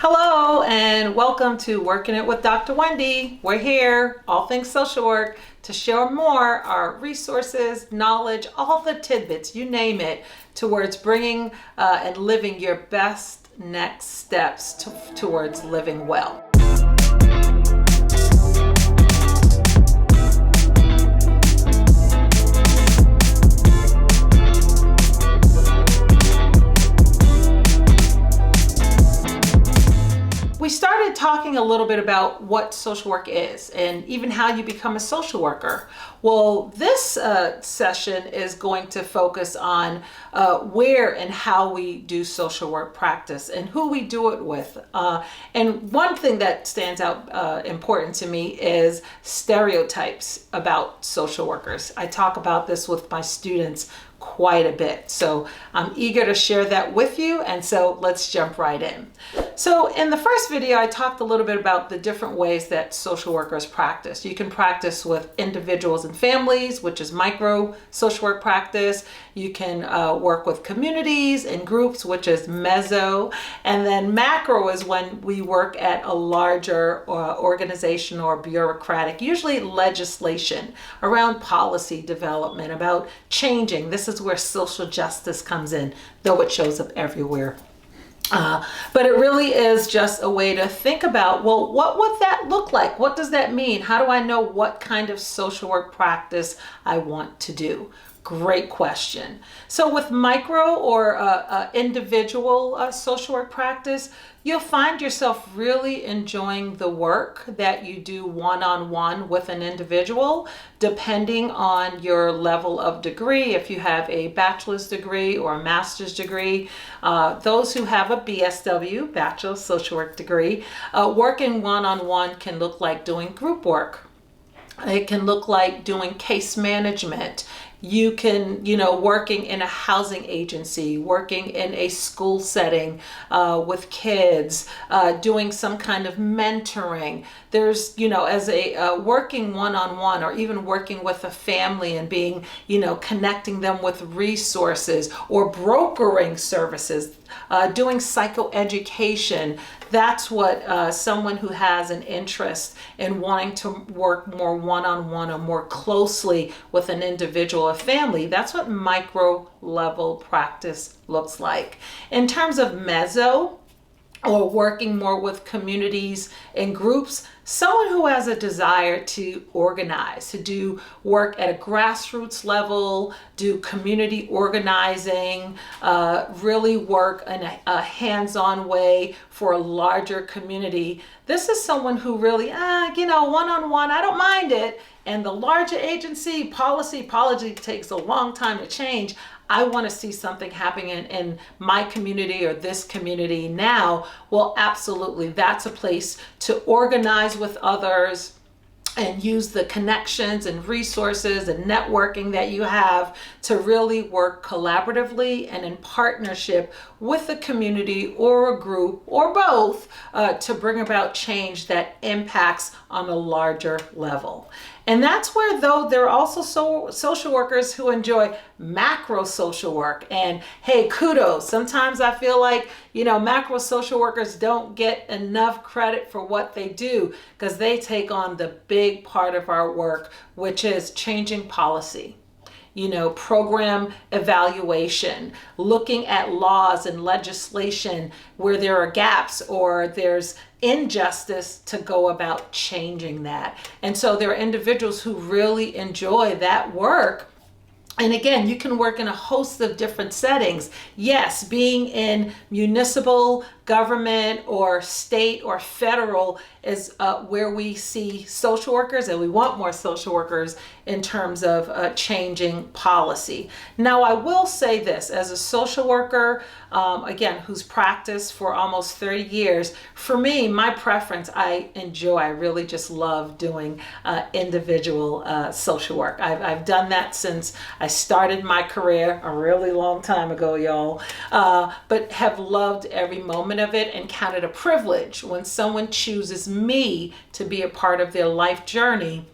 Hello and welcome to Working It with Dr. Wendy. We're here, all things social work, to share more our resources, knowledge, all the tidbits, you name it, towards bringing and living your best next steps towards living well. We started talking a little bit about what social work is and even how you become a social worker. Well, this session is going to focus on where and how we do social work practice and who we do it with. And one thing that stands out important to me is stereotypes about social workers. I talk about this with my students quite a bit. So I'm eager to share that with you. And so let's jump right in. So in the first video, I talked a little bit about the different ways that social workers practice. You can practice with individuals and families, which is micro social work practice. You can work with communities and groups, which is meso. And then macro is when we work at a larger organization or bureaucratic, usually legislation around policy development, about changing. This is where social justice comes in, though it shows up everywhere. But it really is just a way to think about, well, what would that look like? What does that mean? How do I know what kind of social work practice I want to do? Great question. So with micro or individual social work practice, you'll find yourself really enjoying the work that you do one-on-one with an individual, depending on your level of degree. If you have a bachelor's degree or a master's degree, those who have a BSW, Bachelor of Social Work degree, working one-on-one can look like doing group work. It can look like doing case management. You can, working in a housing agency, working in a school setting with kids, doing some kind of mentoring. There's, as a working one-on-one or even working with a family and being, connecting them with resources or brokering services, doing psychoeducation. That's what someone who has an interest in wanting to work more one-on-one or more closely with an individual or family, that's what micro level practice looks like. In terms of meso, or working more with communities and groups, someone who has a desire to organize, to do work at a grassroots level, do community organizing, really work in a hands-on way for a larger community. This is someone who really, one-on-one, I don't mind it. And the larger agency, policy takes a long time to change. I want to see something happening in my community or this community now. Well, absolutely. That's a place to organize with others and use the connections and resources and networking that you have to really work collaboratively and in partnership with a community or a group or both to bring about change that impacts on a larger level. And that's where, though, there are also social workers who enjoy macro social work. And hey, kudos. Sometimes I feel like, macro social workers don't get enough credit for what they do because they take on the big part of our work, which is changing policy. Program evaluation, looking at laws and legislation where there are gaps or there's injustice to go about changing that. And so there are individuals who really enjoy that work. And again, you can work in a host of different settings. Yes, being in municipal government or state or federal is where we see social workers, and we want more social workers in terms of changing policy. Now, I will say this, as a social worker, again, who's practiced for almost 30 years, for me, my preference, I really just love doing individual social work. I've done that since I started my career a really long time ago, y'all, but have loved every moment of it and count it a privilege when someone chooses me to be a part of their life journey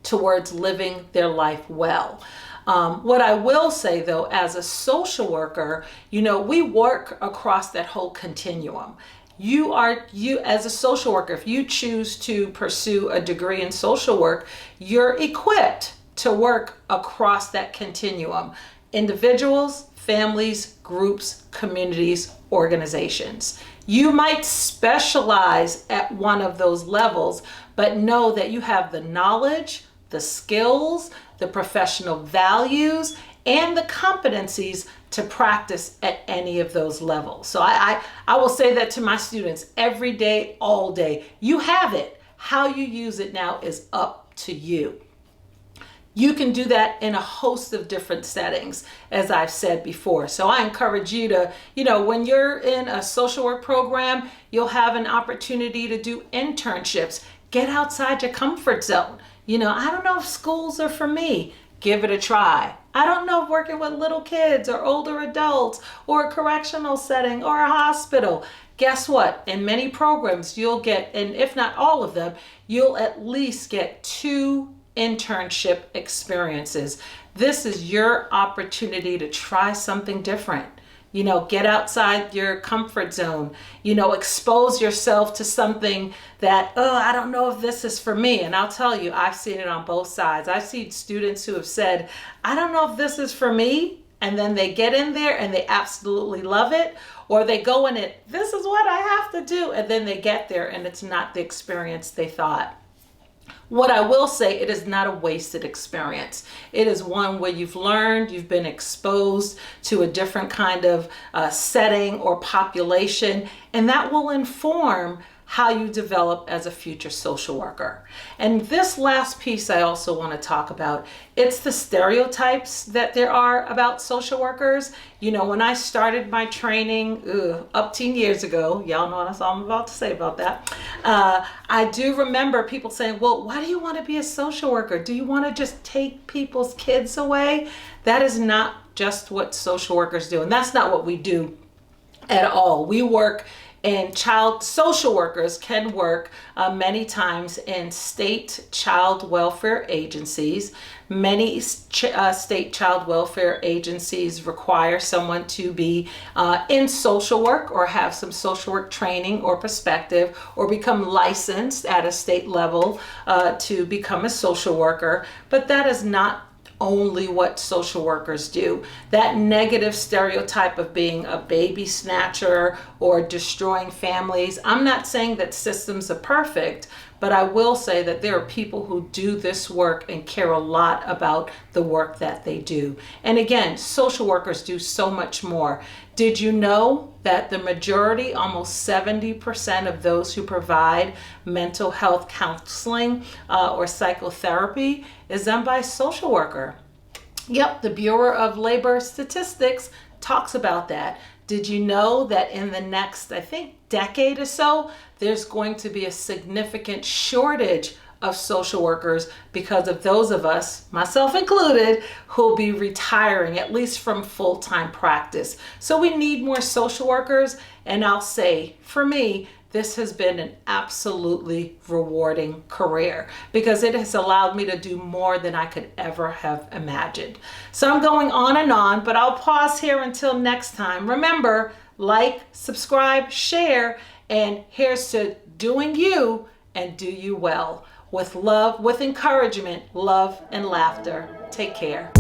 towards living their life well. What I will say, though, as a social worker, we work across that whole continuum. You as a social worker, if you choose to pursue a degree in social work, you're equipped to work across that continuum. Individuals, families, groups, communities, organizations. You might specialize at one of those levels, but know that you have the knowledge, the skills, the professional values, and the competencies to practice at any of those levels. So I will say that to my students every day, all day. You have it. How you use it now is up to you. You can do that in a host of different settings, as I've said before. So I encourage you to, when you're in a social work program, you'll have an opportunity to do internships. Get outside your comfort zone. I don't know if schools are for me. Give it a try. I don't know if working with little kids or older adults or a correctional setting or a hospital. Guess what? In many programs, you'll get, and if not all of them, you'll at least get 2 internship experiences. This is your opportunity to try something different. Get outside your comfort zone, expose yourself to something that, I don't know if this is for me. And I'll tell you, I've seen it on both sides. I've seen students who have said, I don't know if this is for me. And then they get in there and they absolutely love it. Or they go in it, this is what I have to do. And then they get there and it's not the experience they thought. What I will say, it is not a wasted experience. It is one where you've learned, you've been exposed to a different kind of setting or population, and that will inform how you develop as a future social worker. And this last piece I also want to talk about, it's the stereotypes that there are about social workers. When I started my training up 10 years ago, y'all know what I'm about to say about that. I do remember people saying, well, why do you want to be a social worker? Do you want to just take people's kids away? That is not just what social workers do. And that's not what we do at all. We work and social workers can work many times in state child welfare agencies. Many state child welfare agencies require someone to be in social work or have some social work training or perspective or become licensed at a state level to become a social worker. But that is not only what social workers do. That negative stereotype of being a baby snatcher or destroying families, I'm not saying that systems are perfect, but I will say that there are people who do this work and care a lot about the work that they do. And again, social workers do so much more. Did you know that the majority, almost 70% of those who provide mental health counseling or psychotherapy is done by a social worker? Yep, the Bureau of Labor Statistics talks about that. Did you know that in the next, I think, decade or so, there's going to be a significant shortage of social workers because of those of us, myself included, who'll be retiring, at least from full-time practice. So we need more social workers, and I'll say, for me, this has been an absolutely rewarding career because it has allowed me to do more than I could ever have imagined. So I'm going on and on, but I'll pause here until next time. Remember, like, subscribe, share, and here's to doing you and do you well. With love, with encouragement, love, and laughter. Take care.